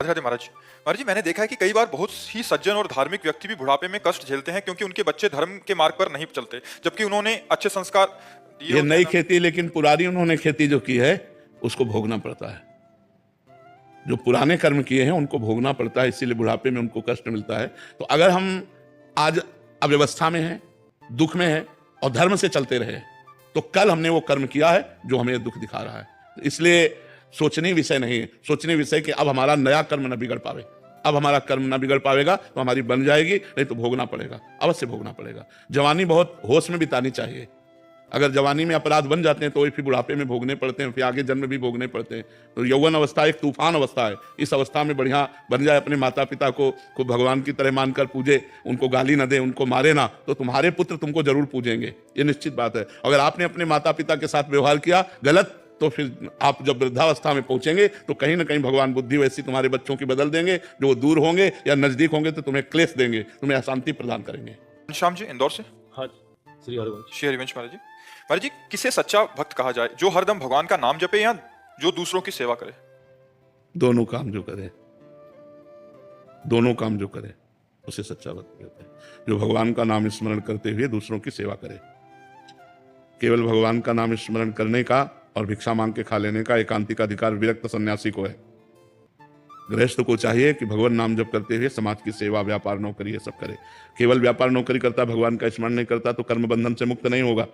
राधे महाराज। महाराज जी, मैंने देखा है कि कई बार बहुत ही सज्जन और धार्मिक व्यक्ति भी बुढ़ापे में कष्ट झेलते हैं क्योंकि उनके बच्चे धर्म के मार्ग पर नहीं चलते, जबकि उन्होंने अच्छे संस्कार दिए ये होते नई हैं ना। खेती, लेकिन पुरानी उन्होंने खेती जो की है उसको भोगना पड़ता है। जो पुराने कर्म किए हैं उनको भोगना पड़ता है, इसीलिए बुढ़ापे में उनको कष्ट मिलता है। तो अगर हम आज अव्यवस्था में हैं, दुख में हैं और धर्म से चलते रहे, तो कल हमने वो कर्म किया है जो हमें दुख दिखा रहा है। इसलिए सोचनीय विषय नहीं है, सोचनीय विषय कि अब हमारा नया कर्म न बिगड़ पावे। अब हमारा कर्म न बिगड़ पावेगा तो हमारी बन जाएगी, नहीं तो भोगना पड़ेगा, अवश्य भोगना पड़ेगा। जवानी बहुत होश में बितानी चाहिए। अगर जवानी में अपराध बन जाते हैं तो फिर बुढ़ापे में भोगने पड़ते हैं, फिर आगे जन्म भी भोगने पड़ते हैं। तो यौवन अवस्था एक तूफान अवस्था है। इस अवस्था में बढ़िया बन जाए, अपने माता पिता को भगवान की तरह मानकर पूजे, उनको गाली न दे, उनको मारे ना, तो तुम्हारे पुत्र तुमको जरूर पूजेंगे, ये निश्चित बात है। अगर आपने अपने माता पिता के साथ व्यवहार किया गलत, तो फिर आप जब वृद्धावस्था में पहुंचेंगे तो कहीं ना कहीं भगवान बुद्धि वैसी तुम्हारे बच्चों की बदल देंगे, जो वो दूर होंगे या नजदीक होंगे तो तुम्हें क्लेश देंगे, तुम्हें अशांति प्रदान करेंगे। श्याम जी इंदौर से। हाँ, श्री हरिवंश। श्री हरिवंश महाराज जी। महाराज जी, किसे सच्चा भक्त कहा जाए, जो हरदम भगवान का नाम जपे या जो दूसरों की सेवा करे? दोनों काम जो करे, दोनों काम जो करे उसे सच्चा भक्त कहते हैं। जो भगवान का नाम स्मरण करते हुए दूसरों की सेवा करे। केवल भगवान का नाम स्मरण करने का और भिक्षा मांग के खा लेने का एकांतिक अधिकार विरक्त सन्यासी को है। गृहस्थ को चाहिए कि भगवान नाम जप करते हुए समाज की सेवा, व्यापार, नौकरी ये सब करे। केवल व्यापार नौकरी करता, भगवान का स्मरण नहीं करता तो कर्म बंधन से मुक्त नहीं होगा।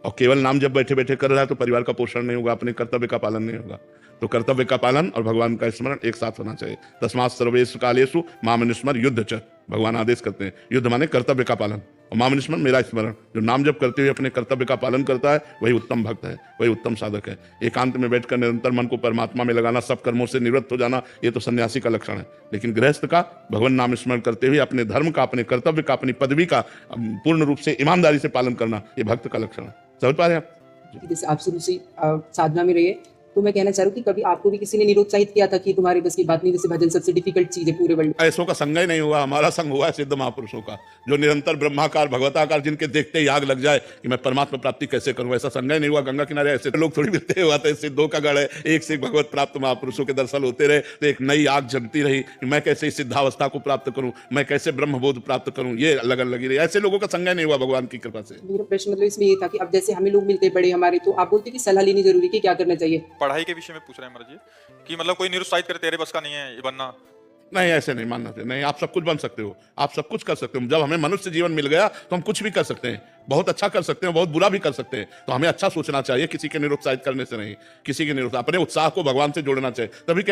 और केवल नाम जब बैठे बैठे कर रहा है तो परिवार का पोषण नहीं होगा, अपने कर्तव्य का पालन नहीं होगा। तो कर्तव्य का पालन और भगवान का स्मरण एक साथ होना चाहिए। तस्मात् सर्वेषु कालेषु माम अनुस्मर युद्ध च, भगवान आदेश करते हैं। युद्ध माने कर्तव्य का पालन, और माम अनुस्मरण मेरा स्मरण। जो नाम जप करते हुए अपने कर्तव्य का पालन करता है वही उत्तम भक्त है, वही उत्तम साधक है। एकांत में बैठकर निरंतर मन को परमात्मा में लगाना, सब कर्मों से निवृत्त हो जाना, ये तो सन्यासी का लक्षण है। लेकिन गृहस्थ का भगवान नाम स्मरण करते हुए अपने धर्म का, अपने कर्तव्य का, अपनी पदवी का पूर्ण रूप से ईमानदारी से पालन करना, ये भक्त का लक्षण है। समझ पा रहे हैं आप? जैसे आप शुरू से साधना में रहे, तो मैं कहना चाह रहा हूँ कि कभी आपको भी किसी ने निरुत्साहित किया था कि तुम्हारे बस की बात नहीं, जैसे भजन सबसे डिफिकल्ट चीज है पूरे वर्ल्ड में? ऐसों का संग ही नहीं हुआ, हमारा संग हुआ है सिद्ध महापुरुषों का, जो निरंतर ब्रह्माकार भगवताकार, जिनके देखते ही आग लग जाए कि मैं परमात्मा प्राप्ति कैसे करूं। ऐसा संग ही नहीं हुआ। गंगा किनारे ऐसे लोग थोड़ी मिलते हुआ था। सिद्धों का गढ़ है, एक से एक भगवत प्राप्त महापुरुषों के दर्शन होते रहे तो एक नई आग जलती रही कि मैं कैसे इस सिद्धावस्था को प्राप्त करूं, मैं कैसे ब्रह्मबोध प्राप्त करूं, ये लगन लगी रही। ऐसे लोगों का संग ही नहीं हुआ भगवान की कृपा से। मेरा प्रश्न मतलब इसमें ये था कि अब जैसे हमें लोग मिलते पड़े हमारे, तो आप बोलते कि सलाह लेनी जरूरी है, क्या करना चाहिए? पढ़ाई के विषय में पूछ रहे हैं महाराज जी कि मतलब कोई निरुत्साहित करे, तेरे बस का नहीं है ये बनना। नहीं, ऐसे नहीं मानना चाहिए। नहीं, आप सब कुछ बन सकते हो, आप सब कुछ कर सकते हो। जब हमें मनुष्य जीवन मिल गया तो हम कुछ भी कर सकते हैं, बहुत अच्छा कर सकते हैं, बहुत बुरा भी कर सकते हैं। तो हमें अच्छा सोचना चाहिए, किसी के निरुत्साहित करने से नहीं, किसी के निरुत्साह, अपने उत्साह को भगवान से जोड़ना चाहिए। तभी